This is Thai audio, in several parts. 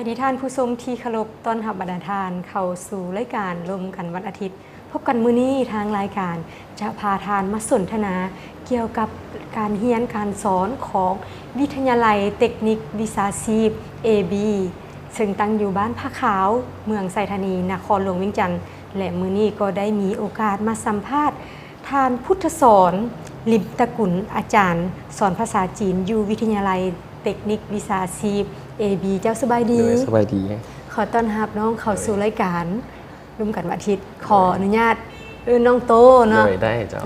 ายดีท่านผู้ชมที่เคารพต้อนรับบรรดาทานเข้าสู่รายการลมกันวันอาทิตย์พบกันมื้อนี้ทางรายการจะพาทานมาสนทนาเกี่ยวกับการเรียนการสอนของวิทยาลัยเทคนิควิชาชีพ AB ซึ่งตั้งอยู่บ้านผ้าขาวเมืองไซธานีนครหลวงเวียงจันทร์และมื้อนี้ก็ได้มีโอกาสมาสัมภาษณ์ทานพุทธสอนลิมตะกุลอาจารย์สอนภาษาจีนอยู่วิทยาลัยเทคนิควิชาชีพ AB เจ้าสบายดีสบายดีขอต้อนรับน้องเข้าสู่รายการร่วมกันวันอาทิตย์ขออนุญาตน้องโตเนาะได้เจ้า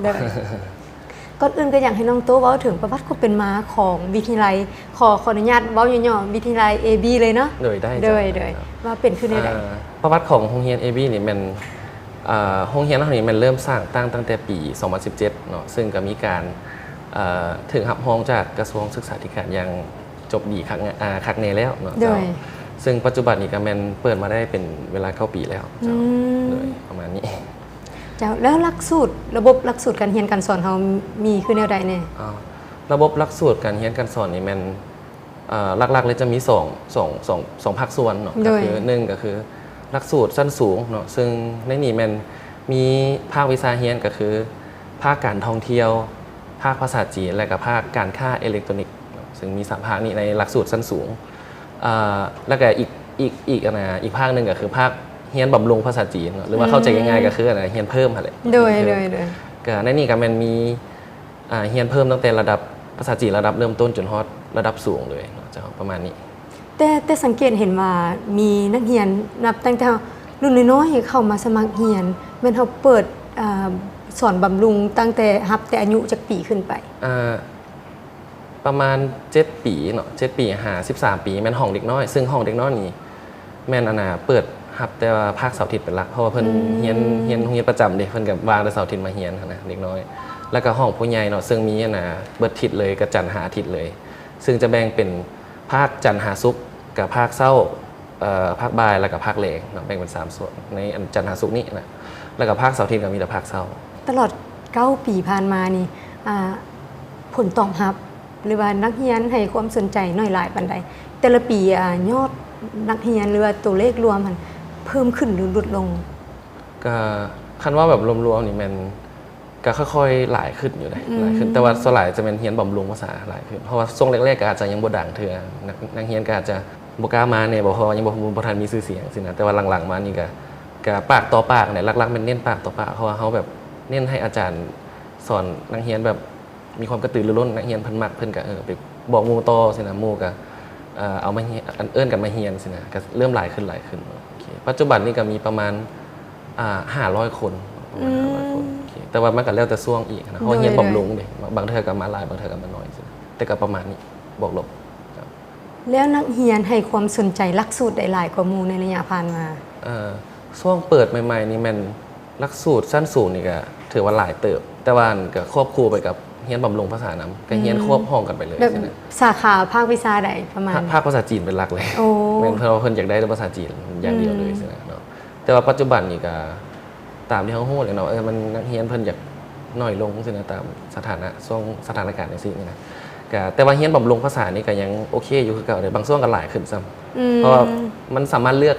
ก่อนอื่นก็อยากให้น้องโตเว้าถึงประวัติความเป็นมาของวิทยาลัยขออนุญาตเว้าย่อๆวิทยาลัย AB เลยเนาะได้โดยว่าเป็นขึ้นได้ประวัติของโรงเรียน AB นี่มันโรงเรียนนี้มันเริ่มสร้างตั้งแต่ปี 2017 เนาะซึ่งก็มีการถึงรับรองจากกระทรวงศึกษาธิการอย่างจบดีคักแน่แล้วเนาะซึ่งปัจจุบันนี้ก็มันเปิดมาได้เป็นเวลา9 ปีแล้วเลยประมาณนี้เจ้าแล้วหลักสูตรระบบหลักสูตรการเรียนการสอนเฮามีคือแนวใดแน่ระบบหลักสูตรการเรียนการสอนนี่มันหลักๆเลยจะมี2ภาคส่วนเนาะก็คือ1ก็คือหลักสูตรชั้นสูงเนาะซึ่งในนี้มันมีภาควิชาเรียนก็คือภาคการท่องเที่ยวภาคภาษาจีนและก็ภาคการค้าอิเล็กทรอนิกส์ซึ่งมี3ภาคนี้ในหลักสูตรชั้นสูงแล้วก็อีกภาคหนึ่งก็คือภาคเรียนบำรุงภาษาจีนหรือว่าเข้าใจง่ายๆก็คือเรียนเพิ่มอะไรโดยก็ในนี้ก็มันมีเรียนเพิ่มตั้งแต่ระดับภาษาจีนระดับเริ่มต้นจนฮอดระดับสูงเลยจะประมาณนี้แต่สังเกตเห็นว่ามีนักเรียนนับตั้งแต่รุ่นน้อยๆเข้ามาสมัครเรียนแม่นเฮาเปิดสอนบำรุงตั้งแต่รับแต่อายุจักปีขึ้นไปประมาณ7 ปีเนาะ7 ปี13 ปีแม่นห้องเด็กน้อยซึ่งห้องเด็กน้อยนี่แม่นเปิดรับแต่ว่าภาคเสาร์อาทิตย์เป็นหลักเพราะว่าเพิ่นเรียนประจำเด้เพิ่นก็วางแต่เสาร์อาทิตย์มาเรียนนะเด็กน้อยแล้วก็ห้องผู้ใหญ่เนาะซึ่งมีเบิดทิศเลยกับจันทร์หาอาทิตย์เลยซึ่งจะแบ่งเป็นภาคจันทร์หาศุกร์กับภาคเสาร์ภาคบ่ายแล้วก็ภาคแลงเนาะแบ่งเป็น3ส่วนในจันทร์หาศุกร์นี่นะแล้วก็ภาคเสาร์อาทิตย์ก็มีแต่ภาคเสาร์ตลอด9 ปีผ่านมานี่ผลตอบรับหรือว่านักเรียนให้ความสนใจน้อยหลายปานใดแต่ละปียอดนักเรียนหรือว่าตัวเลขรวมมันเพิ่มขึ้นหรือลดลงก็คันว่าแบบรวมๆนี่มันก็ค่อยๆหลายขึ้นอยู่หลายขึ้นแต่ว่าส่วนหลายจะเป็นเรียนบำรุงภาษาหลายขึ้นเพราะว่าช่วงแรกๆก็อาจจะยังบ่ดังเทื่อนักเรียนก็อาจจะบ่กล้ามาเนี่ยเพราะยังบ่ทันมีชื่อเสียงสินะแต่ว่าหลังๆมานี่ก็ปากต่อปากเนี่ยหลักๆมันเน้นปากต่อปากเพราะว่าเฮาแบบเน้นให้อาจารย์สอนนักเรียนแบบมีความกระตือรือร้นนักเรียนเพิ่นมักเพิ่นก็ไปบอกหมู่ต่อสินะหมู่ก็เอามาเอิ้นกันมาเรียนสินะก็เริ่มหลายขึ้นปัจจุบันนี้ก็มีประมาณ500 คนประมาณ500 คนแต่ว่ามันก็แล้วแต่ช่วงอีกนะเพราะเรียนบำรุงเด้บางเทื่อก็มาหลายบางเทื่อก็มาน้อยสิแต่ก็ประมาณนี้บวกลบแล้วนักเรียนให้ความสนใจหลักสูตรได้หลายกว่าหมู่ในระยะผ่านมาช่วงเปิดใหม่ๆนี่มันหลักสูตรสั้นสูงนี่ก็ถือว่าหลายเติบแต่ว่าก็ควบคู่ไปกับเรียนบำรุงภาษานำก็เรียนควบห้องกันไปเลยสาขาภาควิชาใดประมาณภาคภาษาจีนเป็นหลักเลยเพราะเพิ่นอยากได้ภาษาจีนอย่างเดียวเลยสินะเนาะแต่ว่าปัจจุบันนี่ก็ตามที่เฮาฮู้เลยเนาะมันนักเรียนเพิ่นอยากน้อยลงสินะตามสถานการณ์จังซี่นี่นะก็แต่ว่าเรียนบำรุงภาษานี่ก็ยังโอเคอยู่คือเก่าแต่บางช่วงก็หลายขึ้นซ้ำเพราะมันสามารถเลือก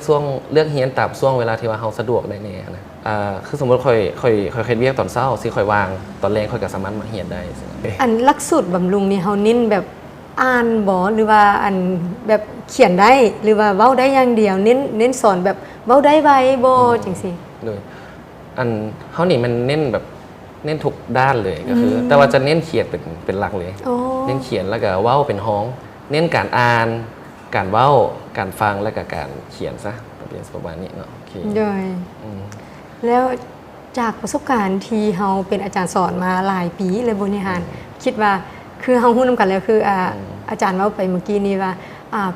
เรียนตามช่วงเวลาที่ว่าเฮาสะดวกได้แน่นะคือสมมุติค่อยเรียนตอนเช้าสิค่อยวางตอนแลงค่อยก็สามารถมาเรียนได้อันหลักสูตรบำรุงนี่เฮาเน้นแบบอ่านบ่หรือว่าอันแบบเขียนได้หรือว่าเว้าได้อย่างเดียวเน้นสอนแบบเว้าได้ไวบ่จังซี่เลยอันเฮานี่มันเน้นแบบเน้นทุกด้านเลยก็คือแต่ว่าจะเน้นเขียนเป็นหลักเลยเน้นเขียนแล้วก็เว้าเป็นฮ้องเน้นการอ่านการเว้าการฟังและก็การเขียนซะเป็นประมาณนี้เนาะโอเคแล้วจากประสบการณ์ที่เฮาเป็นอาจารย์สอนมาหลายปีเลยบริหารคิดว่าคือเฮาฮู้นำกันแล้วคืออาจารย์เว้าไปเมื่อกี้นี้ว่า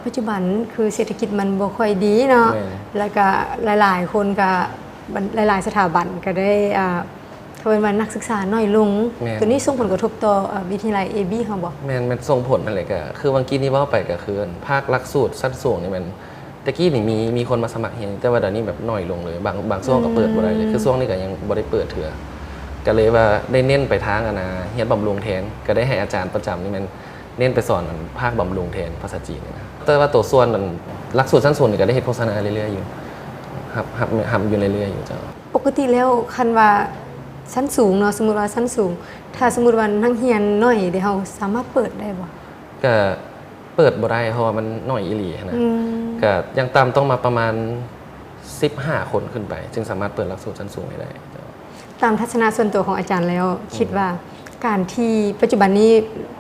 ปัจจุบันคือเศรษฐกิจมันบ่ค่อยดีเนาะแล้วก็หลายๆคนก็หลายๆสถาบันก็ได้เขาเป็นว่านักศึกษาน้อยลงตัวนี้ส่งผลกระทบต่อวิทยาลัย AB เฮาบ่แม่นมันส่งผลนั่นแหละก็คือเมื่อกี้นี้เว้าไปก็คือภาคหลักสูตรชั้นสูงนี่มันตะกี้นี่มีคนมาสมัครเรียนแต่ว่าเดี๋ยวนี้แบบน้อยลงเลยบางช่วงก็เปิดบ่ได้เลยคือช่วงนี้ก็ยังบ่ได้เปิดเถื่อก็เลยว่าได้เน้นไปทางเรียนบำรุงแทนก็ได้ให้อาจารย์ประจำนี่มันเน้นไปสอนภาคบำรุงแทนภาษาจีนนะแต่ว่าตัวส่วนมัน หลักสูตรชั้นสูงนี่ก็ได้เฮ็ดโฆษณาเรื่อยๆอยู่ครับอยู่เรื่อยๆอยู่เจ้าปกติแล้วคันว่าชั้นสูงเนาะสมมุติว่าชั้นสูงถ้าสมมุติว่านักเรียนน้อยเดี๋ยวเฮาสามารถเปิดได้บ่ก็เปิดบ่ได้เพราะว่ามันน้อยอีหลีนะก็ยังต่ำต้องมาประมาณ15คนขึ้นไปจึงสามารถเปิดหลักสูตรชั้นสูงได้ตามทัศนะส่วนตัวของอาจารย์แล้วคิดว่าการที่ปัจจุบันนี้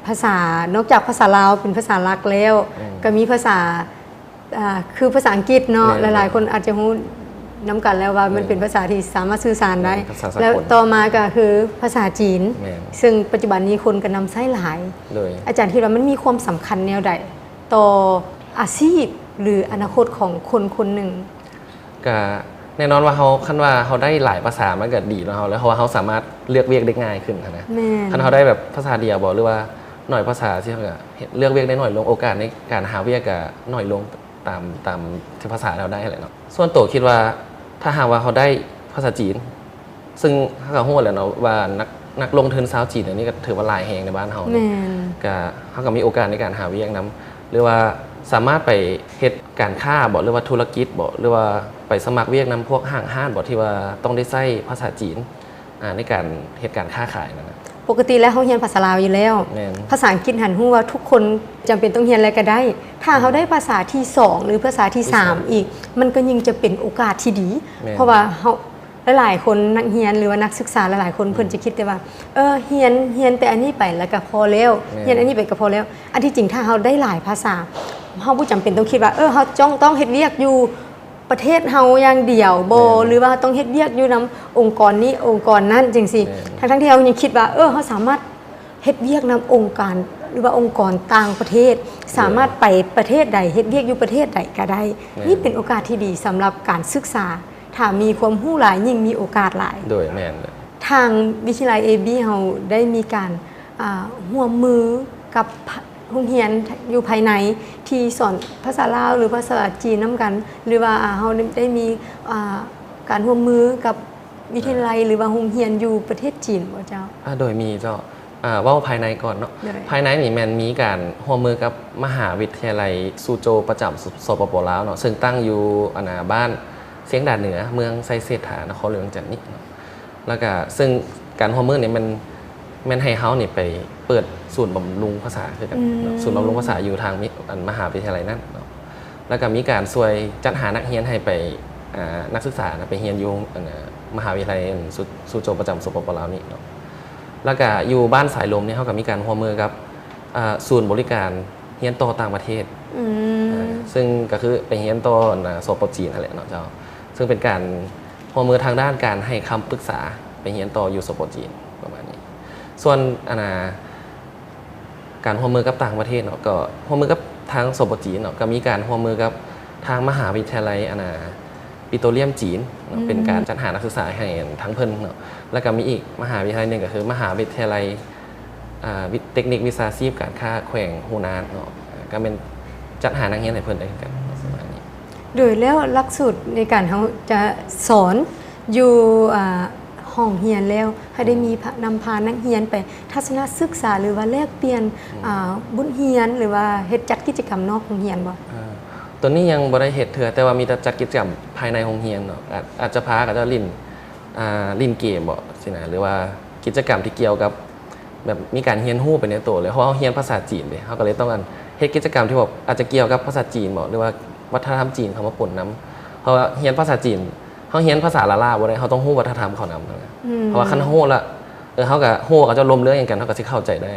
ภาษานอกจากภาษาลาวเป็นภาษาหลักแล้วก็มีภาษาคือภาษาอังกฤษเนาะหลายๆคนอาจจะรู้น้ำกันแล้วว่ามันเป็นภาษาที่สามารถสื่อสารได้แล้วต่อมาก็คือภาษาจีนซึ่งปัจจุบันนี้คนก็นำใช้หลายอาจารย์คิดว่ามันมีความสำคัญแนวใดต่ออาชีพหรืออนาคตของคนคนหนึ่งก็แน่นอนว่าเขาคันว่าเขาได้หลายภาษามันก็ดีแล้วเขาแล้วเพราะว่าเขาสามารถเลือกเวียกได้ง่ายขึ้นนะคันเขาได้แบบภาษาเดียวบอกหรือว่าหน่อยภาษาที่เขาเลือกเวียกได้หน่อยลงโอกาสในการหาเวียกก็หน่อยลงตามที่ภาษาเราได้แหละเนาะส่วนตัวคิดว่าถ้าหากว่าเขาได้ภาษาจีนซึ่งเขาพูดแล้วเนาะว่านักลงทุนชาวจีนนี่ก็ถือว่าหลายแห่งในบ้านเขาก็เขาก็มีโอกาสในการหาเวียกนำหรือว่าสามารถไปเฮ็ดการค้าบอกหรือว่าธุรกิจบอกหรือว่าไปสมัครเวียกนำพวกห้างบอกที่ว่าต้องได้ใช้ภาษาจีนในการเฮ็ดการค้าขายนะปกติแล้วเขาเรียนภาษาลาวอยู่แล้วภาษาอังกฤษหันหู้ว่าทุกคนจำเป็นต้องเรียนอะไรก็ได้ถ้าเขาได้ภาษาที่2หรือภาษาที่3อีกมันก็ยิ่งจะเป็นโอกาสที่ดีเพราะว่าเขาหลายๆคนนักเรียนหรือว่านักศึกษาหลายๆคนเพิ่นจะคิดแต่ว่าเรียนแต่อันนี้ไปแล้วก็พอแล้วเรียนอันนี้ไปก็พอแล้วอันที่จริงถ้าเขาได้หลายภาษาเขาบ่จำเป็นต้องคิดว่าเขาต้องเฮ็ดเวียกอยู่ประเทศเฮาอย่างเดียวบ่หรือว่าต้องเฮ็ดเวียกอยู่นำองค์กรนี้องค์กรนั้นจังซี่ทั้งที่เฮายังคิดว่าเขาสามารถเฮ็ดเวียกนำองค์การหรือว่าองค์กรต่างประเทศสามารถไปประเทศใดเฮ็ดเวียกอยู่ประเทศใดก็ได้นี่เป็นโอกาสที่ดีสำหรับการศึกษาถ้ามีความรู้หลายยิ่งมีโอกาสหลายโดยแม่นทางวิทยาลัย AB เฮาได้มีการร่วมมือกับโรงเรียนอยู่ภายในที่สอนภาษาลาวหรือภาษาจีนนำกันหรือว่าเฮาได้มีการร่วมมือกับวิทยาลัยหรือว่าโรงเรียนอยู่ประเทศจีนบ่เจ้าโดยมีเจ้าว่าภายในก่อนเนาะภายในนี่แม่นมีการร่วมมือกับมหาวิทยาลัยซูโจประจำสปป.ลาวเนาะซึ่งตั้งอยู่บ้านเสียงดาดเหนือเมืองไซเศรษฐานครหลวงจันทร์นี่แล้วก็ซึ่งการร่วมมือนี่มันให้เฮานี่ไปเปิดศูนย์บำรุงภาษาคือกันศูนย์บำรุงภาษาอยู่ทางมหาวิทยาลัยนั่นเนาะแล้วก็มีการช่วยจัดหานักเรียนให้ไปนักศึกษาไปเรียนอยู่มหาวิทยาลัยซูโจประจำสปป.ลาวนี่เนาะแล้วก็อยู่บ้านสายลมนี่เฮาก็มีการร่วมมือกับศูนย์บริการเรียนต่อต่างประเทศซึ่งก็คือไปเรียนต่อสปป.จีนนั่นแหละเนาะเจ้าซึ่งเป็นการร่วมมือทางด้านการให้คำปรึกษาไปเรียนต่ออยู่สปป.จีนประมาณนี้ส่วนการร่วมมือกับต่างประเทศเนาะก็ร่วมมือกับทางสปป.จีนเนาะก็มีการร่วมมือกับทางมหาวิทยาลัยปิโตรเลียมจีนเนาะเป็นการจัดหานักศึกษาให้ทั้งเพิ่นเนาะแล้วก็มีอีกมหาวิทยาลัยนึงก็คือมหาวิทยาลัยเทคนิควิชาชีพการค้าแขวงฮูนานเนาะก็เป็นจัดหานักเรียนให้เพิ่นได้กันประมาณนี้โดยแล้วหลักสูตรในการเขาจะสอนอยู่ห้องเรียนแล้วให้ได้มีนำพานักเรียนไปทัศนศึกษาหรือว่าแลกเปลี่ยนบุญเรียนหรือว่าเฮ็ดจัดกิจกรรมนอกโรงเรียนบ่ตัวนี้ยังบ่ได้เฮ็ดเถื่อแต่ว่ามีแต่จัดกิจกรรมภายในโรงเรียนเนาะอาจจะพาก็จะลิ้นเกมบ่สินะหรือว่ากิจกรรมที่เกี่ยวกับแบบมีการเรียนรู้ไปในตัวเลยเพราะว่าเรียนภาษาจีนเด้เฮาก็เลยต้องการเฮ็ดกิจกรรมที่แบบอาจจะเกี่ยวกับภาษาจีนบ่หรือว่าวัฒนธรรมจีนเข้ามาปนนำเพราะว่าเรียนภาษาจีนเฮาเรียนภาษาลาวบ่ได้เฮาต้องรู้วัฒนธรรมเขานำเพราะว่าคันรู้ละเฮาก็ฮู้ก็จะลมเรื่องอย่างกันเฮาก็สิเข้าใจได้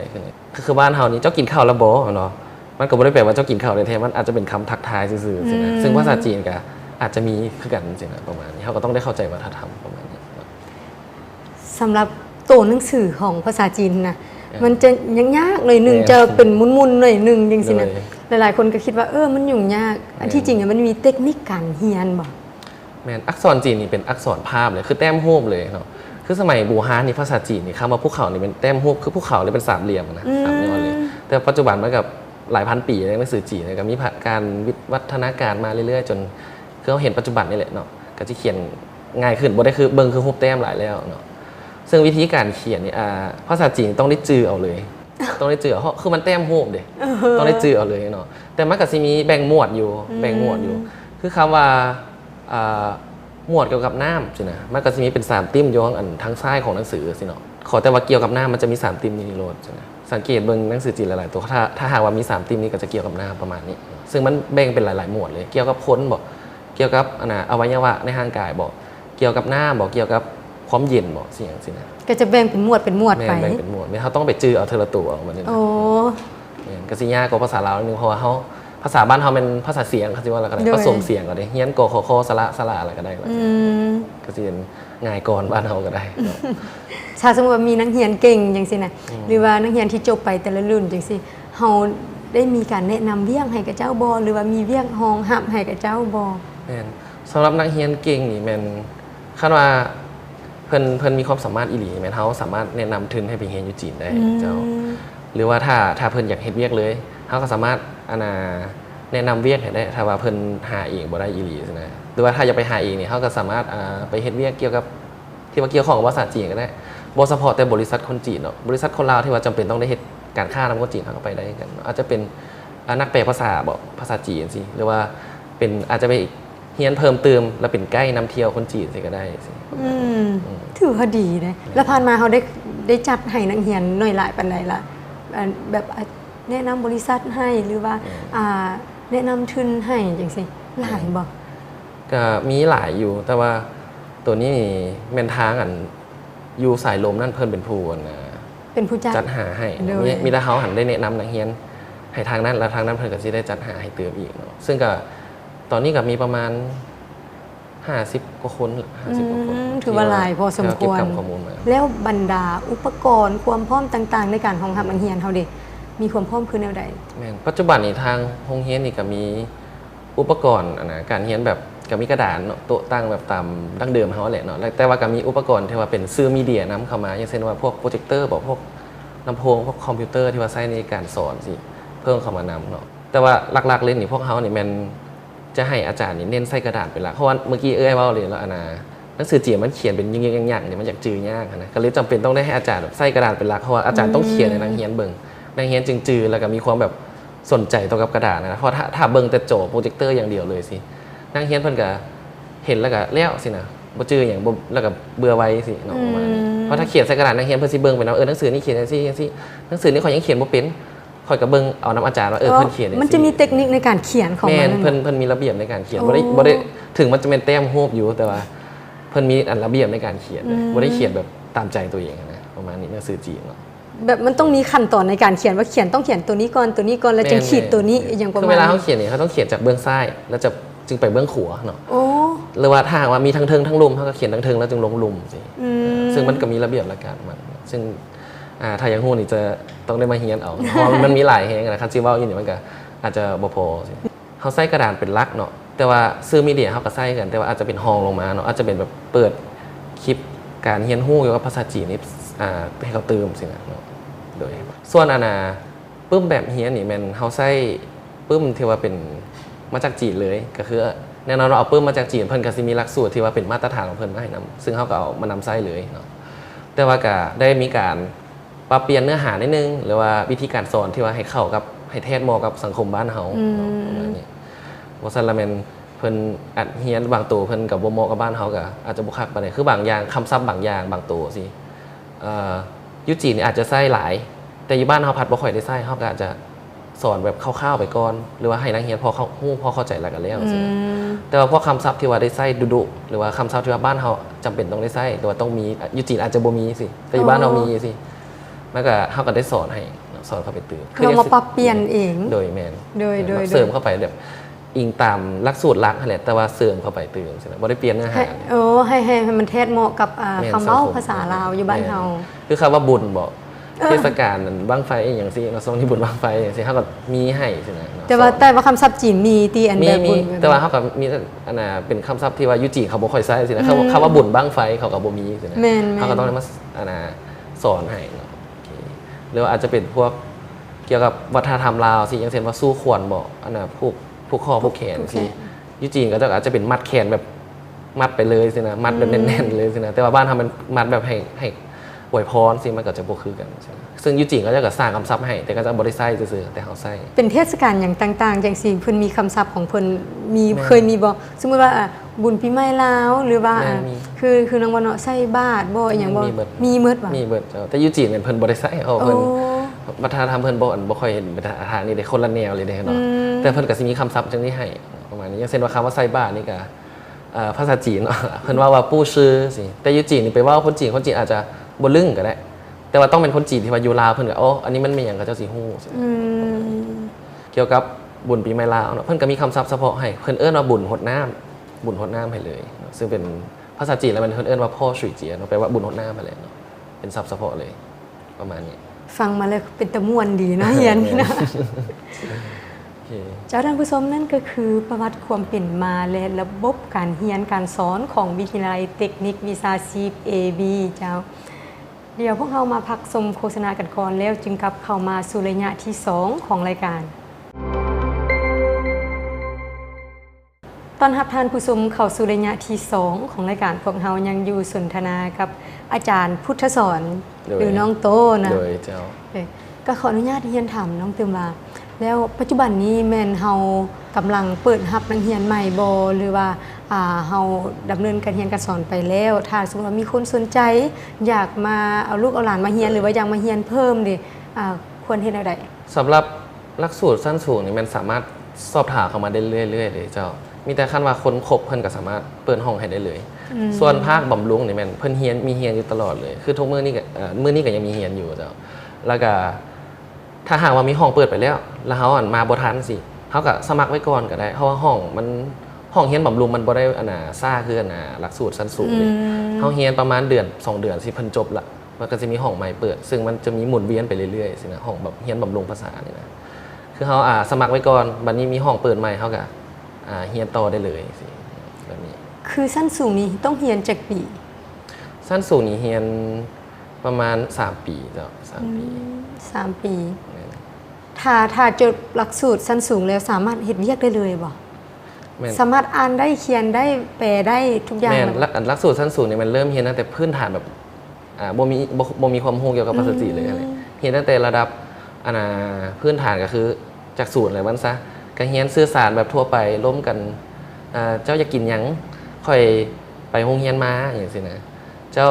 คือบ้านเฮานี่เจ้ากินข้าวแล้วบ่เนาะมันก็บ่ได้แปลว่าเจ้ากินข้าวได้แท้มันอาจจะเป็นคำทักทายซื่อๆนะซึ่งภาษาจีนก็อาจจะมีคือกันจริงๆประมาณนี้เฮาก็ต้องได้เข้าใจวัฒนธรรมประมาณนี้สำหรับตัวหนังสือของภาษาจีนนะมันจะยากๆเลยนึงจะเป็นมุนๆหน่อยนึงจังซี่นะหลายๆคนก็คิดว่ามันยุ่งยากอันที่จริงมันมีเทคนิคการเรียนบ่แม่นอักษรจีนนี่เป็นอักษรภาพเลยคือแต้มรูปเลยเนาะคือสมัยบูฮานนี่ภาษาจีนนี่คำว่าภูเขานี่เป็นแต้มรูปคือภูเขาเลยเป็นสามเหลี่ยมนะสามยอดเลยแต่ปัจจุบันมันกับหลายพันปีในหนังสือจีนก็มีการวัฒนาการมาเรื่อยๆจนคือเราเห็นปัจจุบันนี่แหละเนาะก็จะเขียนง่ายขึ้นบ่ได้คือเบิ่งคือรูปแต้มหลายแล้วเนาะซึ่งวิธีการเขียนนี่ภาษาจีนต้องได้จือเอาเลย ต้องได้จือเพราะคือมันแต้มโฮมเด้ต้องได้จือเอาเลยเนาะแต่มันก็สิมีแบ่งหมวดอยู่คือคำว่าหมวดเกี่ยวกับน้ำสินะมันก็จะมีเป็น3ติ้มอยู่อันทางซ้ายของหนังสือสิเนาะขอแต่ว่าเกี่ยวกับน้ำมันจะมี3ติ้มนี่โลดสินะสังเกตเบิ่งหนังสือจีนหลายๆตัวถ้าหากว่ามี3ติ้มนี้ก็จะเกี่ยวกับน้ำประมาณนี้ซึ่งมันแบ่งเป็นหลายๆหมวดเลยเกี่ยวกับพ้นบอกเกี่ยวกับอวัยวะในร่างกายบอกเกี่ยวกับน้ำบอกเกี่ยวกับความเย็นบอกสิ่งอย่างสินะ ก็จะแบ่งเป็นหมวดไปแบ่งเป็นหมวดไม่เขาต้องไปจือเอาเทละตัวออกมาเนี่ย โอ้ ก็สิยากกว่าภาษาลาวนิดนึงเพราะว่าเขาภาษาบ้านเขาเป็นภาษาเสียงเขาสิว่าอะไรก็ได้ผสมเสียงก็ได้เฮียนโกโคโคสละอะไรก็ได้ก็สิเป็นง่ายก่อนบ้านเขาก็ได้ ถ้าสมมติว่ามีนักเรียนเก่งจังซี่นะหรือว่านักเรียนที่จบไปแต่ละรุ่นจังซี่เฮาได้มีการแนะนำเวียงให้กับเจ้าบ่หรือว่ามีเวียงห้องหับให้กับเจ้าบ่แม่นสำหรับนักเรียนเก่งนี่แม่นคาดว่าเพิ่นมีความสามารถอีหลีแม่นเฮาสามารถแนะนำทุนให้ไปเรียนอยู่จีนได้เจ้าหรือว่าถ้าเพิ่นอยากเฮ็ดเวียกเลยเฮาก็สามารถแนะนำเวียกให้ได้ถ้าว่าเพิ่นหาเองบ่ได้อีหลีนะหรือว่าถ้าอยากไปหาเองนี่เฮาก็สามารถไปเฮ็ดเวียกเกี่ยวกับที่ว่าเกี่ยวข้องกับภาษาจีนก็ได้บ่เฉพาะแต่บริษัทคนจีนเนาะบริษัทคนลาวที่ว่าจำเป็นต้องได้เฮ็ดการค้านำคนจีนเฮาก็ไปได้กันอาจจะเป็นนักแปลภาษาบ่ภาษาจีนสิหรือว่าเป็นอาจจะไปเรียนเพิ่มเติมแล้วเป็นไกด์นำเที่ยวคนจีนสิก็ได้สิถือว่าดีนะแล้วผ่านมาเฮาได้จัดให้นักเรียนหน่อยหลายปานใดล่ะแบบแนะนำบริษัทให้หรือว่าแนะนำทุนให้จังซี่หลายบ่ก็มีหลายอยู่แต่ว่าตัวนี้แม่นทางอยู่สายลมนั่นเพิ่นเป็นผู้เป็นผู้จัดหาให้มีแต่เฮาหันได้แนะนำนักเรียนให้ทางนั้นแล้วทางนั้นเพิ่นก็สิได้จัดหาให้เติมอีกเนาะซึ่งก็ตอนนี้ก็มีประมาณ50กว่าคนถือว่าหลายพอสมควรแล้วบรรดาอุปกรณ์ความพร้อมต่างๆในการรองรับนักเรียนเฮาเด้มีความพร้อมคือแนวใดแม่นปัจจุบันนี้ทางโรงเรียนนี่ก็มีอุปกรณ์การเรียนแบบก็มีกระดานเนาะโต๊ะตั้งแบบตามดั้งเดิมเฮาแหละเนาะแต่ว่าก็มีอุปกรณ์ที่ว่าเป็นสื่อมีเดียนำเข้ามาอย่างเช่นว่าพวกโปรเจคเตอร์พวกลำโพงพวกคอมพิวเตอร์ที่ว่าใช้ในการสอนสิเพิ่มเข้ามานำเนาะแต่ว่าหลักๆเลยนี่พวกเฮานี่แม่นจะให้อาจารย์นี่เน้นใส่กระดาษเป็นหลักเพราะว่าเมื่อกี้เว้าเลยแล้วหนังสือจีนมันเขียนเป็นยิ่งๆๆๆเนี่ยมันอยากจื้อยากนะก็เลยจำเป็นต้องได้ให้อาจารย์ใส่กระดาษเป็นหลักเพราะว่าอาจารย์ต้องเขียนในนักเรียนเบิ่งนักเรียนจึงจื้อแล้วก็มีความแบบสนใจต่อกับกระดาษนะเพราะถ้าเบิ่งแต่โจโปรเจคเตอร์อย่างเดียวเลยสินักเรียนเพิ่นก็เห็นแล้วก็แล้วสินะบ่จื้อหยังบ่แล้วก็เบื่อไว้สิเนาะประมาณนี้เพราะถ้าเขียนใส่กระดาษนักเรียนเพิ่นสิเบิ่งไปเนาะหนังสือนี่เขียนจังซี่หนังสือนี่ข่อยยังเขียนบ่เป็นข่อยก็เบิ่งเอานำอาจารย์ว่าเพิ่นเขียนมันจะมีเทคนิคในการเขียนของมันเพิ่นมีระเบียบในการเขียนบ่ได้ถึงมันจะเป็นแต้มโฮบอยู่แต่ว่าเพิ่นมีระเบียบในการเขียนบ่ได้เขียนแบบตามใจตัวเองนะประมาณนี้หนังสือจีนเนาะแบบมันต้องมีขั้นตอนในการเขียนว่าต้องเขียนตัวนี้ก่อนแล้วจึงขีดตัวนี้อย่างประมาณคือเวลาเขาเขียนนี่เขาต้องเขียนจากเบื้องซ้ายแล้วจะจึงไปเบื้องขวาเนาะหรือว่าถ้าว่ามีทั้งเทิงทั้งลุ่มเขาก็เขียนทั้งเทิงแล้วจึงลงลุ่มสิซึ่งมันก็มีระเบียบหลักการมันซึ่งถ้าอย่างฮู้นี่จะต้องได้มาเรียนเอาเพราะมันมีหลายแฮงนะคันสิเว้าอยู่นี่มันก็อาจจะบ่พอสิเฮาใส่กระดาษเป็นหลักเนาะแต่ว่าสื่อมีเดียเฮาก็ใส่กันแต่ว่าอาจจะเป็นห้องลงมาเนาะอาจจะเป็นแบบเปิดคลิปการเรียนฮู้เกี่ยวกับภาษาจีนนี่ให้เขาเติมสินะเนาะโดยส่วนปึ้มแบบเรียนนี่แม่นเฮาใส่ปึ้มที่ว่าเป็นมาจากจีนเลยก็คือแน่นอนเราเอาปึ้มมาจากจีนเพิ่นก็สิมีหลักสูตรที่ว่าเป็นมาตรฐานของเพิ่นมาให้นำซึ่งเฮาก็เอามานำใส่เลยเนาะแต่ว่าก็ได้มีการปรับเปลี่ยนเนื้อหานิดนึงหรือว่าวิธีการสอนที่ว่าให้เข้ากับให้แทนเหมาะกับสังคมบ้านเฮาประมาณนี้ว่าซั่นละแม่นเพิ่นอัดเรียนบางตัวเพิ่นก็บ่เหมาะกับบ้านเฮาก็อาจจะบ่คักปานใดคือบางอย่างคำศัพท์บางอย่างบางตัวสิอยู่จีนนี่อาจจะใช้หลายแต่อยู่บ้านเฮาพัดบ่ค่อยได้ใช้เฮาก็อาจจะสอนแบบคร่าวๆไปก่อนหรือว่าให้นักเรียนพอเข้าใจแล้วก็แล้วสิแต่ว่าพวกคำศัพท์ที่ว่าได้ใช้ดุๆหรือว่าคำศัพท์ที่ว่าบ้านเฮาจำเป็นต้องได้ใช้แต่ว่าต้องมีอยู่จีนอาจจะบ่มีสิแต่อยู่บ้านเฮามีสิมันก็เฮาก็ได้สอนให้สอนเข้าไปตื่นคือมาปรับเปลี่ยนเองโดยแม่นโดยเสริมเข้าไปแบบอิงตามหลักสูตรหลักนั่นแหละแต่ว่าเสริมเข้าไปตื่นสิบ่ได้เปลี่ยนเนื้อหาให้มันแทนเหมาะกับคำเว้าภาษาลาวอยู่บ้านเฮาคือคำว่าบุญบ่เทศกาลบั้งไฟอย่างซี่เราส่งที่บุญบั้งไฟอย่างซี่เฮาก็มีให้สินะแต่ว่าคำศัพท์จีนมีที่อันแบบบุญแต่ว่าเฮาก็มีเป็นคำศัพท์ที่ว่าอยู่จีนเขาบ่ค่อยใช้สินะคำว่าบุญบั้งไฟเขาก็บ่มีสินะเฮาก็ต้องได้มาสอนให้เนาะหรือว่าอาจจะเป็นพวกเกี่ยวกับวัฒนธรรมลาวสิอย่างเช่นว่าสู้ขวนบ่ผูกคอผูกแขนสิอยู่จีนก็อาจจะเป็นมัดแขนแบบมัดไปเลยสินะมัดแบบแน่นๆเลยสินะแต่ว่าบ้านทำมันมัดแบบให้ อวยพรสิมันก็จะบ่คือกันใช่ไหมซึ่งอยู่จริงก็จะก็สร้างคำศัพท์ให้แต่ก็จะบ่ได้ใช้ซื่อๆแต่เฮาใช้ เป็นเทศกาลอย่างต่างๆอย่างสิ่งเพิ่นมีคำศัพท์ของเพิ่นมีเคยมีบ่สมมุติว่าบุญปีใหม่ลาวหรือว่าคือน้องบ่เนาะใส่บาตรบ่อหยังบ่มีหมดบ่ มีเบิดเจ้าแต่อยู่จีนเพิ่นบ่ได้ใช้เฮา โอ้ เพิ่นวัฒนธรรมเพิ่นบ่ค่อยเห็นเป็นทางนี้ได้คนละแนวเลยเด้เนาะแต่เพิ่นก็สิมีคำศัพท์จังนี้ให้ประมาณนี้อย่างเช่นว่าคำว่าใส่บาตรนี่ก็ภาษาจีนเนาะ เพิ่นว่าปู้ชื่อสิแต่อยู่จีนนี่ไปว่าคนจีนอาจจะบ่ลึงก็ได้แต่ว่าต้องเป็นคนจีนที่ว่าอยู่ลาวเพิ่นก็อันนี้มันมีหยังก็เจ้าสิฮู้เกี่ยวกับบุญปีใหม่ลาวเนาะเพิ่นก็มีคำศัพท์เฉพาะให้เพิ่นเอิ้นว่าบุญหดน้ำบุญหดน้ำให้เลยเนาะซึ่งเป็นภาษาจีนแล้วมันเพิ่นเอิ้นว่าพ่อฉุยเจียเนาะแปลว่าบุญหดน้ำนั่นแหละเนาะเป็นศัพท์เฉพาะเลยประมาณนี้ ฟังมาเลยเป็นตะม่วนดีเนาะเฮียนนี่นะ โอเค เจ้าท่านผู้ชมนั่นก็คือประวัติความเป็นมาและระบบการเรียนการสอนของวิทยาลัยเทคนิควิชาชีพ AB เจ้าเดี๋ยวพวกเรามาพักชมโฆษณากันก่อนแล้วจึงกลับเข้ามาสู่ระยะที่ 2 ของรายการตอนรับท่านผู้ชมเข้าสู่ระยะที่ 2 ของรายการพวกเรายังอยู่สนทนากับอาจารย์พุทธสอนหรือน้องโตนะ โดยเจ้า ก็ขออนุญาตเรียนถามน้องเติมว่าแล้วปัจจุบันนี้แม่นเฮากำลังเปิดรับนักเรียนใหม่บ่หรือว่าเฮาดำเนินการเรียนการสอนไปแล้วถ้าสมมุติว่ามีคนสนใจอยากมาเอาลูกเอาหลานมาเรียนหรือว่าอยากมาเรียนเพิ่มดิควรเฮ็ดแนวใด สำหรับหลักสูตรสั้นสูงนี่มันสามารถสอบถามเข้ามาได้เรื่อยๆเลยเจ้ามีแต่คันว่าคนครบเพิ่นก็สามารถเปิดห้องให้ได้เลยส่วนภาคบำรุงนี่แม่นเพิ่นมีเรียนอยู่ตลอดเลยคือทุกมื้อนี้ก็มื้อนี้ก็ยังมีเรียนอยู่เจ้าแล้วก็ถ้าหากว่ามีห้องเปิดไปแล้วเฮามาบ่ทันสิเฮาก็สมัครไว้ก่อนก็ได้เพราะว่าห้องเรียนบำรุงมันบ่ได้ซ่าคือหลักสูตรสั้นสูงเลยเฮาเรียนประมาณเดือน2เดือนสิเพิ่นจบละมันก็จะมีห้องใหม่เปิดซึ่งมันจะมีหมุนเวียนไปเรื่อยๆสินะห้องแบบเรียนบำรุงภาษานี่นะคือเฮาสมัครไว้ก่อนบัดนี้มีห้องเปิดใหม่เฮาก็เรียนต่อได้เลยสิแบบนี้คือสั้นสูงนี้ต้องเรียนจักปีสั้นสูงนี่เรียนประมาณ3ปีเจ้า3ปี3 ปีถ้าจบหลักสูตรสั้นสูงแล้วสามารถเฮ็ดเวียกได้เลยบ่สามารถอ่านได้เขียนได้แปลได้ทุกอย่างหลักสูตรสั้นสูงนี่มันเริ่มเรียนตั้งแต่พื้นฐานแบบบ่มีความรู้เกี่ยวกับภาษาจีนเลยอะไรเรียนตั้งแต่ระดับพื้นฐานก็คือจากศูนย์อะไรมันซะก็เรียนสื่อสารแบบทั่วไปร่วมกันเจ้าอยากกินหยังค่อยไปโรงเรียนมาอย่างซี่นะเจ้า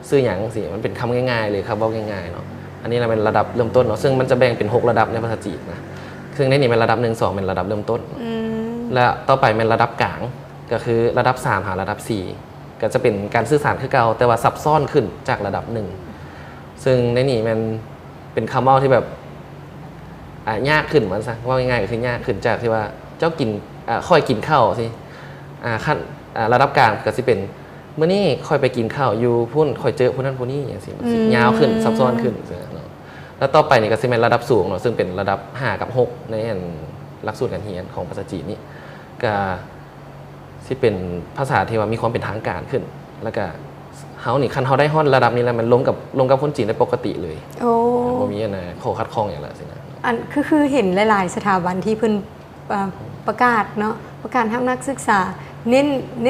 ซื้อหยังสิมันเป็นคำง่ายๆเลยครับเว้าง่ายๆเนาะอันนี้เราเป็นระดับเริ่มต้นเนาะซึ่งมันจะแบ่งเป็น6ระดับในภาษาจีนนะซึ่งในนี้เป็นระดับ1 2เป็นระดับเริ่มต้นและต่อไปเป็นระดับกลางก็คือระดับ3หาระดับ4ก็จะเป็นการสื่อสารคือเก่าแต่ว่าซับซ้อนขึ้นจากระดับ1ซึ่งในนี้มันเป็นคำเว้าที่แบบยากขึ้นมันซะว่าง่ายๆก็คือยากขึ้นจากที่ว่าเจ้ากินค่อยกินข้าวสิขั้นระดับกลางก็สิเป็นเมื่อนี้ค่อยไปกินข้าวอยู่พุ่นค่อยเจอผู้นั้นผู้นี้อย่างสิยาวขึ้นซับซ้อนขึ้นเนาะแล้วต่อไปนี่ก็สิเป็นระดับสูงเนาะซึ่งเป็นระดับ5กับ6ในหลักสูตรการเรียนของภาษาจีนนี่ก็สิเป็นภาษาที่ว่ามีความเป็นทางการขึ้นแล้วก็เฮานี่คันเฮาได้ฮอดระดับนี้แล้วมันลงกับคนจีนได้ปกติเลยโอ้บ่มีข้อคัดข้องอย่างละสินะคือเห็นหลายๆสถาบันที่เพิ่นประกาศเนาะประกาศทางนักศึกษาเน้นเ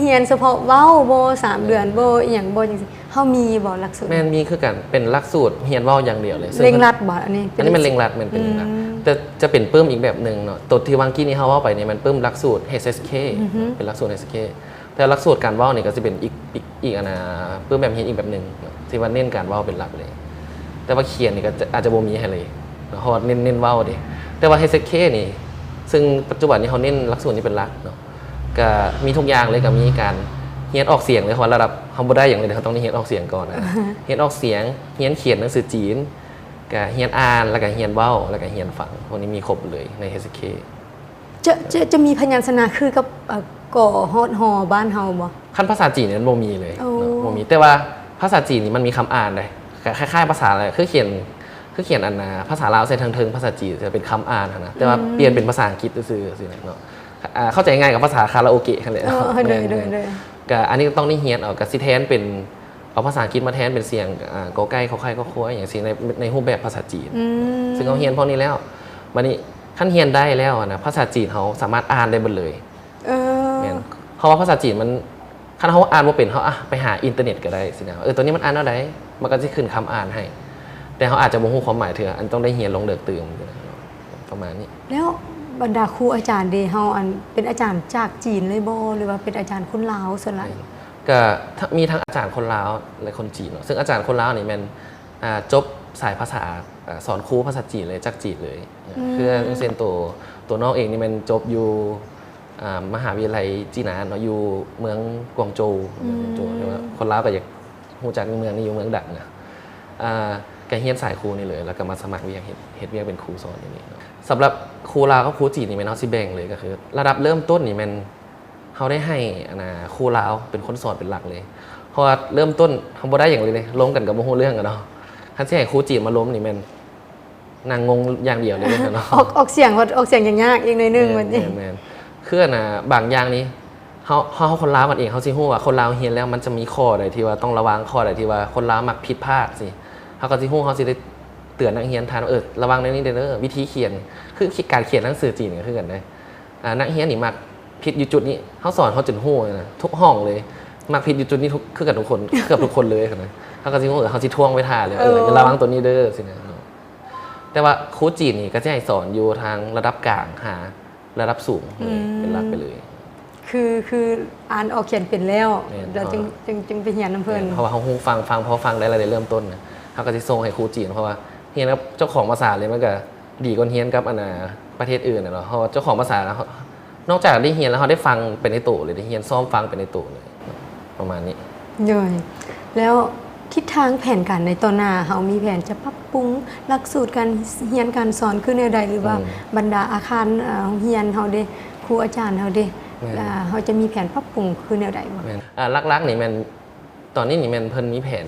รียนเฉพาะเว้าบ่3เดือนบ่อีหยังบ่จังซี่เฮามีบ่หลักสูตรแม่นมีคือกันเป็นหลักสูตรเรียนเว้าอย่างเดียวเลยเร่งรัดบ่อันนี้มันเร่งรัดมันเป็นเร่งรัดแต่จะเป็นปึ้มอีกแบบนึงเนาะตัวที่วังกี้นี้เฮาเว้าไปนี่มันปึ้มหลักสูตร HSK เป็นหลักสูตร HSK แต่หลักสูตรการเว้านี่ก็สิเป็นอีกปึ้มแบบเรียนอีกแบบนึงที่ว่าเน้นการเว้าเป็นหลักเลยแต่ว่าเขียนนี่ก็อาจจะบ่มีให้เลยเพราะว่าเน้นเว้าดิแต่ว่า HSK นี่ซึ่งปัจจุบันนี้เฮาเน้นหลักสูตรนี้เป็นหลักเนาะก็มีทุกอย่างเลยก็มีการเรียนออกเสียงเลยเพราะระดับเฮาบ่ได้อย่างเลยเขาต้องเรียนออกเสียงก่อนเรียนออกเสียงเรียนเขียนหนังสือจีนก็เรียนอ่านแล้วก็เรียนเว้าแล้วก็เรียนฟังพวกนี้มีครบเลยใน HSK จะมีพยัญชนะคือกับกอฮอดฮอบ้านเฮาบ่คันภาษาจีนนี่มันบ่มีเลยบ่มีแต่ว่าภาษาจีนนี่มันมีคำอ่านได้คล้ายๆภาษาอะไรคือเขียนภาษาลาวใส่เทิงภาษาจีนจะเป็นคำอ่านนะแต่ว่าเปลี่ยนเป็นภาษาอังกฤษซื่อๆสิเนาะเข้าใจง่ายกับภาษาคาราโอเกะกันเลยก็อันนี้ต้องนี่เฮียนกับสิแทนเป็นเอาภาษาอังกฤษมาแทนเป็นเสียงกอไก่ขอไข่ขอควายอย่างสิในรูปแบบภาษาจีนซึ่งเขาเฮียนพวกนี้แล้ววันนี้ขั้นเฮียนได้แล้วนะภาษาจีนเขาสามารถอ่านได้หมดเลยเพราะว่าภาษาจีนมัน คันเขาอ่านบ่เป็นเขาไปหาอินเทอร์เน็ตก็ได้สินะตัวนี้มันอ่านเอาได้มันก็สิขึ้นคำอ่านให้แต่เขาอาจจะบ่ฮู้ความหมายเถื่ออันต้องได้เรียนลงเลิกตื่มประมาณนี้ แล้วบรรดาครูอาจารย์เดเฮาอันเป็นอาจารย์จากจีนเลยบ่หรือว่าเป็นอาจารย์คนลาวส่วนหลายก็มีทั้งอาจารย์คนลาวและคนจีนเนาะซึ่งอาจารย์คนลาวนี่แม่นจบสายภาษาสอนครูภาษาจีนเลยจากจีนเลยคือเซนตัวน้องเองนี่มันจบอยู่มหาวิทยาลัยจีนเนาะอยู่เมืองกวางโจวคนลาวก็อยากฮู้จักเมืองนี้อยู่เมืองดังนะก็เรียนสายครูนี่เลยแล้วก็มาสมัครเวียกเฮ็ดเวียกเป็นครูสอนอย่างนี้สำหรับครูลาวกับครูจีนนี่แม่นเฮาสิแบ่งเลยก็คือระดับเริ่มต้นนี่แม่นเฮาได้ให้ครูลาวเป็นคนสอนเป็นหลักเลยเพราะว่าเริ่มต้นเฮาบ่ได้อย่างเลยล้มกันกับบ่ฮู้เรื่องกันเนาะคันสิให้ครูจีนมาล้มนี่แม่นนางงงอย่างเดียวเลยเนาะออกเสียงยากอีกหน่อยนึงมันนี่แม่นคือบางอย่างนี้เฮาคนลาวกันเองเฮาสิฮู้ว่าคนลาวเรียนแล้วมันจะมีข้อใดที่ว่าต้องระวังข้อใดที่ว่าคนลาวมักผิดพลาดสิเฮาก็สิฮู้เฮาสิได้เตือนนักเรียนทันระวังในนี้เด้อวิธีเขียนคือการเขียนหนังสือจีนก็คือกันได้นักเรียนนี่มักผิดอยู่จุดนี้เฮาสอนเฮาจนฮู้นะทุกห้องเลยมักผิดอยู่จุดนี้คือกันทุกคนเกือบทุกคนเลยนะเฮาก็สิฮู้เฮาสิท่วงไว้ท่าเลยอย่าระวังตัวนี้เด้อสินะแต่ว่าครูจีนนี่ก็จะให้สอนอยู่ทางระดับกลางหาระดับสูงเลยเป็นหลักไปเลยคืออ่านออกเขียนเป็นแล้วเราจึงไปเรียนนำเพิ่นเพราะว่าเฮาฮู้ฟังพอฟังได้แล้วได้เริ่มต้นนะเฮาก็สิส่งให้ครูจีนเพราะว่าเรียนกับเจ้าของภาษาเลยมันก็ดีกว่าเรียนกับประเทศอื่นเนาะเพราะเจ้าของภาษานอกจากได้เรียนแล้วเฮาได้ฟังเป็นในตัวเลยได้เรียนซ้อมฟังเป็นในตัวเลยประมาณนี้ย่อยแล้วทิศทางแผนการในต่อหน้าเฮามีแผนจะปรับปรุงหลักสูตรการเรียนการสอนขึ้นแนวใดหรือว่าบรรดาอาคารเรียนเฮาเด้ครูอาจารย์เฮาเด้เฮาจะมีแผนปรับปรุงคือแนวใดบ่ลักๆนี่มันตอนนี้นี่มันเพิ่นมีแผน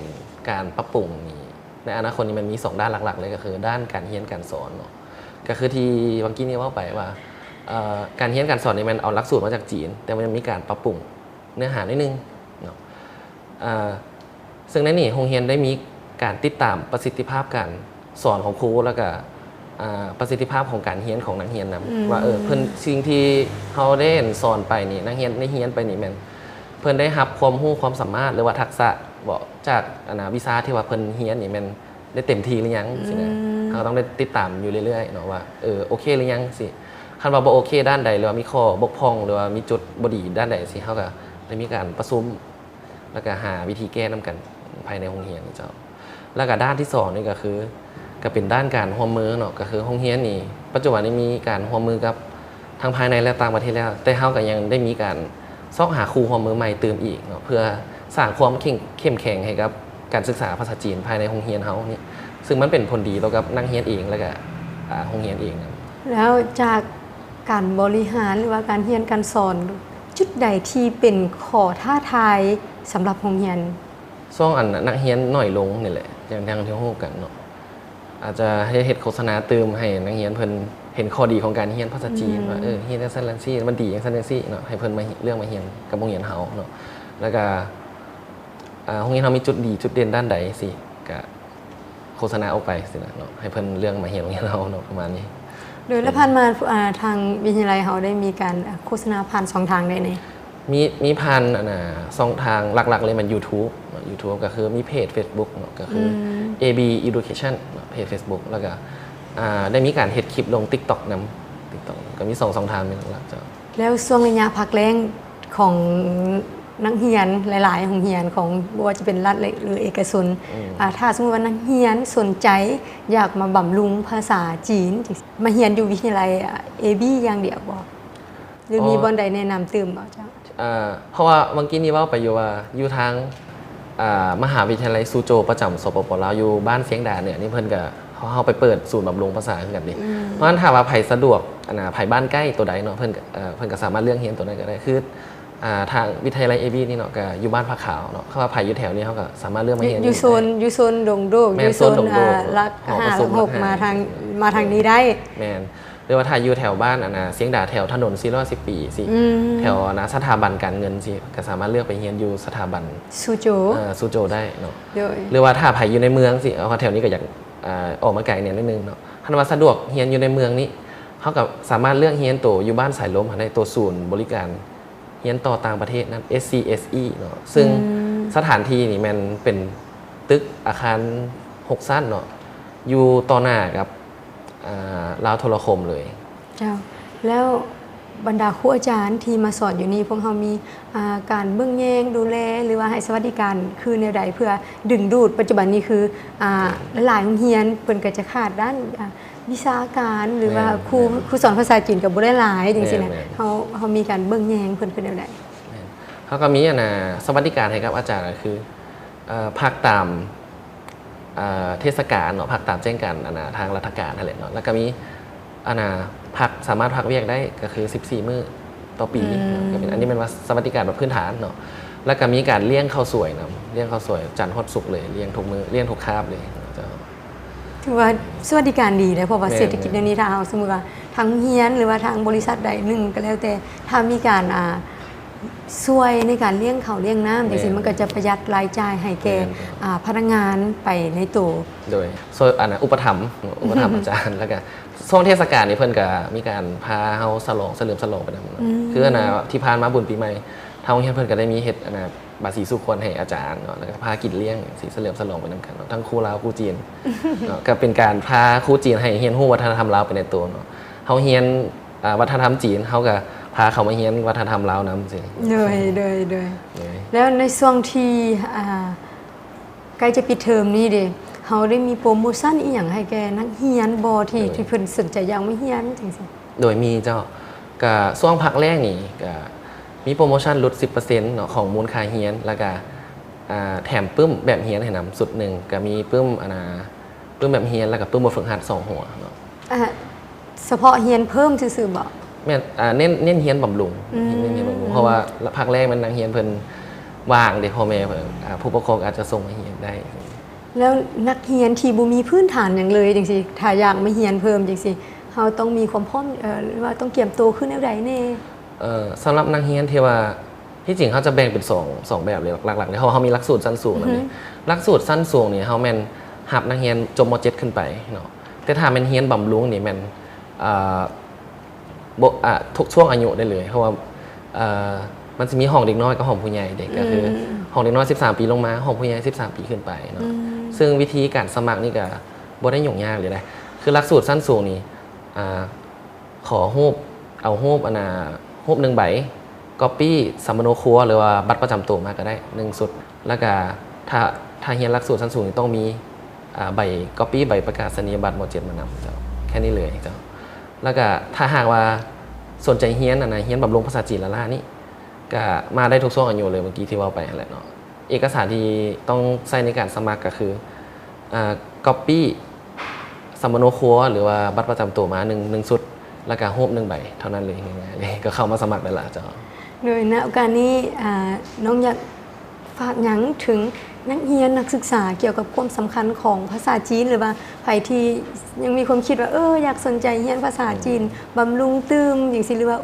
การปรับปรุงนี่ในอนาคตนี่มันมี2ด้านหลักๆเลยก็คือด้านการเรียนการสอนเนาะก็คือที่เมื่อกี้นี้ว่าไปว่าการเรียนการสอนนี่มันเอาหลักสูตรมาจากจีนแต่มันมีการปรับปรุงเนื้อหานิดนึงเนาะซึ่งในนี้โรงเรียนได้มีการติดตามประสิทธิภาพการสอนของครูแล้วก็ประสิทธิภาพของการเรียนของนักเรียนนะว่าเพิ่นสิ่งที่เฮาได้สอนไปนี่นักเรียนได้เรียนไปนี่แม่นเพิ่นได้รับความรู้ความสามารถหรือว่าทักษะบ่จากวิชาที่ว่าเพิ่นเรียนนี่แม่นได้เต็มที่หรือยังสินะเฮาต้องได้ติดตามอยู่เรื่อยๆเนาะว่าโอเคหรือยังสิคันว่าบ่โอเคด้านใดหรือว่ามีข้อบกพร่องหรือว่ามีจุดบ่ดีด้านใดสิเฮาก็ได้มีการประชุมแล้วก็หาวิธีแก้นำกันภายในโรงเรียนเจ้าแล้วก็ด้านที่2นี่ก็คือก็เป็นด้านการร่วมมือเนาะก็คือโรงเรียนนี่ปัจจุบันนี้มีการร่วมมือกับทางภายในและต่างประเทศแล้วแต่เฮาก็ยังได้มีการซอกหาครูร่วมมือใหม่เติมอีกเนาะเพื่อสร้างความเข้มแข็งให้กับการศึกษาภาษาจีนภายในโรงเรียนเฮานี่ซึ่งมันเป็นผลดีต่อกับนักเรียนเองแล้วก็โรงเรียนเองนะแล้วจากการบริหารหรือว่าการเรียนการสอนจุดใดที่เป็นข้อท้าทายสำหรับโรงเรียนช่วงนักเรียนน้อยลงนี่แหละอย่างที่ฮู้กันเนาะอาจจะให้เฮ็ดโฆษณาเติมให้นักเรียนเพิ่นเห็นข้อดีของการเรียนภาษาจีนว่าเรียนจังซั่นจังซี่มันดีจังซั่นจังซี่เนาะให้เพิ่นมาเรื่องมาเรียนกับโรงเรียนเฮาเนาะแล้วก็โรงเรียนเฮามีจุดดีจุดเด่นด้านใดสิก็โฆษณาออกไปสินะเนาะให้เพิ่นเรื่องมาเรียนโรงเรียนเฮาเนาะประมาณนี้โดยแล้วผ่านมาทางวิทยาลัยเฮาได้มีการโฆษณาผ่าน2ทางได้ไหนมีผ่าน2ทางหลักๆเลยมัน YouTube ก็คือมีเพจ Facebook เนาะก็คือ AB Education เพจ Facebook แล้วก็ได้มีการเฮ็ดคลิปลง TikTok นำ TikTok ก็มี2ทางเป็นหลักๆจ้ะแล้วช่วงระยะพักแล้งของนักเรียนหลายๆโรงเรียนของบ่ว่าจะเป็นรัฐหรือเอกชนถ้าสมมุติว่านักเรียนสนใจอยากมาบำรุงภาษาจีนมาเรียนอยู่วิทยาลัย AB อย่างเดียวบ่หรือมีบ่อนใดแนะนำตื่มบ่จ้ะเพราะว่าเมื่อกี้นี้ว่าไปอยู่ว่าอยู่ทางมหาวิทยาลัยซูโจประจำสปป.ลาวอยู่บ้านเสียงดาเนี่ยนี่เพิ่นก็เฮาไปเปิดศูนย์บำรุงภาษาคือกันนี่เพราะฉะนั้นถ้าว่าไผสะดวกไผบ้านใกล้ตัวใดเนาะเพิ่นก็สามารถเลือกเรียนตัวนั้นก็ได้คือทางวิทยาลัย AB นี่เนาะก็อยู่บ้านพระขาวเนาะเขาว่าไผอยู่แถวนี้เฮาก็สามารถเลือกมาเรียนอยู่โซนดงโดกอยู่โซนลัก5 6มาทางนี้ได้แม่นหรือว่าถ้าอยู่แถวบ้านเสียงดาแถวถนน410 ปีสิแถวสถาบันการเงินสิก็สามารถเลือกไปเรียนอยู่สถาบันซูโจได้เนาะหรือว่าถ้าไผอยู่ในเมืองสิแถวนี้ก็อยากออกมาไกลเนี่ยนิดนึงเนาะคันว่าสะดวกเรียนอยู่ในเมืองนี้เฮาก็สามารถเลือกเรียนตัวอยู่บ้านสายลมได้ตัวศูนย์บริการ เรียนต่อต่างประเทศนั้น SCSE เนาะซึ่งสถานที่นี่มันเป็นตึกอาคาร6ชั้นเนาะอยู่ต่อหน้ากับลาวโทรคมเลยเจ้าแล้วบรรดาครูอาจารย์ที่มาสอนอยู่นี่พวกเขามีการเบื้องแยงดูแลหรือว่าให้สวัสดิการคือแนวใดเพื่อดึงดูดปัจจุบันนี้คือหลายโรงเรียนเพิ่นก็จะขาดด้านวิชาการหรือว่าครูสอนภาษาจีนกับบ่ได้หลายจังซี่นะเฮามีการเบื้องแยงเพิ่นคือแนวใดเขาก็มีสวัสดิการให้กับอาจารย์ก็คือพักตามเทศกาลเนาะพักตามแจ้งการทางราชการนั่นแหละเนาะแล้วก็มีพักสามารถพักเวียกได้ก็คือ14มื้อต่อปีก็เป็นอันนี้เป็นว่าสวัสดิการแบบพื้นฐานเนาะแล้วก็มีการเลี้ยงข้าวสวยนะเลี้ยงข้าวสวยจันทร์ฮอดศุกร์เลยเลี้ยงทุกมื้อเลี้ยงทุกคาบเลยถือว่าสวัสดิการดีเลยเพราะว่าเศรษฐกิจในนี้ถ้าเอาสมมุติว่าทางเฮียนหรือว่าทางบริษัทใดหนึ่งก็แล้วแต่ถ้ามีการช่วยในการเลี้ยงเขาเลี้ยงน้ำอย่างนี้มันก็จะประหยัดรายจ่ายให้แก่พนักงานไปในตัวโดยอุปถัมภ์อาจารย์แล้วก็ช่วงเทศกาลนี่เพิ่นก็มีการพาเฮาฉลองเฉลิมฉลองไปนำคือที่ผ่านมาบุญปีใหม่ทางโรงเรียนเพิ่นก็ได้มีเฮ็ดบาสีสุขคนให้อาจารย์เนาะแล้วก็พากินเลี้ยงสีเฉลิมฉลองไปนำกันเนาะทั้งครูลาวครูจีนเนาะก็เป็นการพาครูจีนให้เรียนรู้วัฒนธรรมลาวไปในตัวเนาะเฮาเรียนวัฒนธรรมจีนเฮาก็พาเขามาเรียนวัฒนธรรมลาวนำสิเลยแล้วในช่วงที่ใกล้จะปิดเทอมนี้เด้เขาได้มีโปรโมชั่นอีหยังให้แกนักเรียนบ่ที่เพิ่นสนใจอยากมาเรียนจังซี่โดยมีเจ้าก็ช่วงพักแรกนี่ก็มีโปรโมชั่นลด 10% เนาะของมูลค่าเรียนแล้วก็แถมปึ้มแบบเรียนให้นำสุดหนึ่งก็มีปึ้มปึ้มแบบเรียนแล้วก็ปึ้มบทฝึกหัด2หัวเนาะเฉพาะเรียนเพิ่มซื่อๆบ่แม่เน้นเรียนบำรุงเพราะว่าพักแรกมันนักเรียนเพิ่นว่างเด้พ่อแม่เพิ่นผู้ปกครองอาจจะส่งมาเรียนได้แล้วนักเรียนที่บ่มีพื้นฐานหยังเลยจังซี่ถ้าอยากมาเรียนเพิ่มจังซี่เฮาต้องมีความพร้อมหรือว่าต้องเตรียมตัวขึ้นแนวใดแน่สำหรับนักเรียนที่ว่าที่จริงเขาจะแบ่งเป็น2แบบเลยหลักๆเนี่ยเขามีหลักสูตรชั้นสูงนั่นนี่หลักสูตรชั้นสูงนี่เฮาแม่นรับนักเรียนจบม.7 ขึ้นไปเนาะแต่ถ้าแม่นเรียนบำรุงนี่แม่นทุกช่วงอายุได้เลยเพราะว่ามันจะมีห้องเด็กน้อยกับห้องผู้ใหญ่เด็กก็คือห้องเด็กน้อย13 ปีลงมาห้องผู้ใหญ่13 ปีขึ้นไปเนาะซึ่งวิธีการสมัครนี่ก็บ่ได้ยุ่งยากเลยนะคือหลักสูตรชั้นสูงนี่ขอเอารูปรูป1ใบก๊อปปี้สัมมโนครัวหรือว่าบัตรประจำตัวมาก็ได้1สุดแล้วก็ถ้าเรียนหลักสูตรชั้นสูงต้องมีใบก๊อปปี้ใบประกาศนียบัตรม.7 มานำเจ้าแค่นี้เลยเจ้าแล้วก็ถ้าหากว่าสนใจเรียนเรียนบำรุงภาษาจีนละล่านี่ก็มาได้ทุกช่วงอายุเลยเมื่อกี้ที่ว่าไปนั่นแหละเนาะเอกสารที่ต้องใช้ในการสมัครก็คือก๊อปปี้สัมมโนครัวหรือว่าบัตรประจำตัวมา1สุดแล้วก็รูป1ใบเท่านั้นเลยง่ายๆเลยก็เข้ามาสมัครได้ละเจ้าโดยณโอกาสนี้น้องอยากฝากหยังถึงนักเรียนนักศึกษาเกี่ยวกับความสำคัญของภาษาจีนหรือว่าใครที่ยังมีความคิดว่าอยากสนใจเรียนภาษาจีนบำรุงตื้มอย่างสิหรือว่า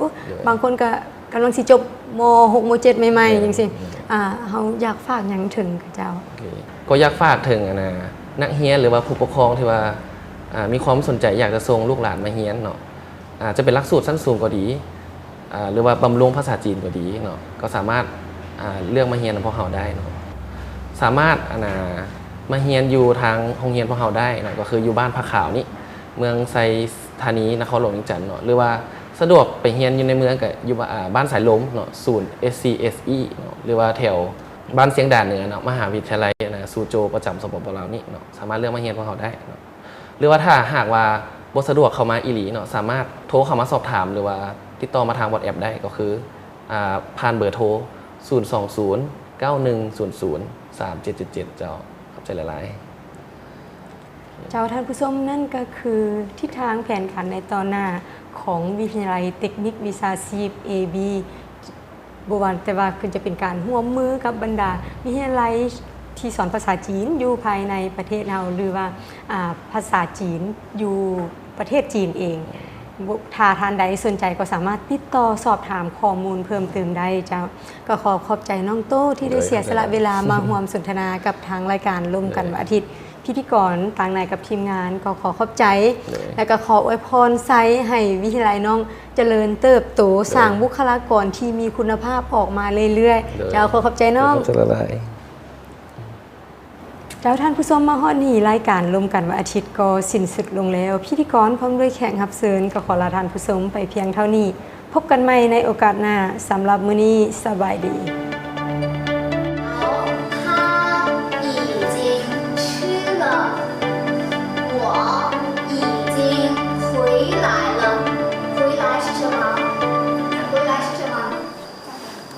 บางคนก็กำลังสิจบม.6 ม.7 ใหม่ๆอย่างสิเฮาอยากฝากหยังถึงเจ้าก็อยากฝากถึงนักเรียนหรือว่าผู้ปกครองที่ว่ามีความสนใจอยากจะส่งลูกหลานมาเรียนเนาะจะเป็นหลักสูตรชั้นสูงก็ดีหรือว่าบำรุงภาษาจีนก็ดีเนาะก็สามารถเลือกมาเรียนพวกเราได้เนาะสามารถมาเรียนอยู่ทางโรงเรียนพวกเราได้นะก็คืออยู่บ้านผาขาวนี่เมืองไซธานีนครหลวงเวียงจันทน์เนาะหรือว่าสะดวกไปเรียนอยู่ในเมืองก็อยู่บ้านสายลมเนาะศูนย์ SCSE เนาะหรือว่าแถวบ้านเสียงด่านเหนือเนาะมหาวิทยาลัยซูโจประจำสปปลาวนี่เนาะสามารถเลือกมาเรียนพวกเราได้เนาะหรือว่าถ้าหากว่าบ่สะดวกเข้ามาอีหลีเนาะสามารถโทรเข้ามาสอบถามหรือว่าติดต่อมาทาง WhatsApp ได้ก็คือผ่านเบอร์โทร020 9100 3777เจ้าขอบใจหลายๆเจ้าท่านผู้ชมนั่นก็คือทิศทางแผนผันในตอนหน้าของวิทยาลัยเทคนิควิชาชีพ AB บ่ว่าแต่ว่าคือจะเป็นการร่วมมือกับบรรดาวิทยาลัยที่สอนภาษาจีนอยู่ภายในประเทศเราหรือว่าภาษาจีนอยู่ประเทศจีนเองถ้าท่านใดสนใจก็สามารถติดต่อสอบถามข้อมูลเพิ่มเติมได้เจ้าก็ขอบใจน้องโต้ที่ได้เสียสละเวลามาร่วมสนทนากับทางรายการลมกันวันอาทิตย์ พิธีกรต่างนายกับทีมงานก็ขอขอบใจ เลย แล้วก็ขออวยพรไซให้วิทยาลัยน้องเจริญเติบโตสร้างบุคลากรที่มีคุณภาพออกมาเรื่อยๆเจ้าขอขอบใจน้อง จะละลาย แล้วท่านผู้ชมมาฮอดนี้รายการลมกันวันอาทิตย์ก็สิ้นสุดลงแล้ว พิธีกรพร้อมด้วยแขกรับเชิญก็ขอลาท่านผู้ชมไปเพียงเท่านี้ พบกันใหม่ในโอกาสหน้าสำหรับมื้อนี้สบายดี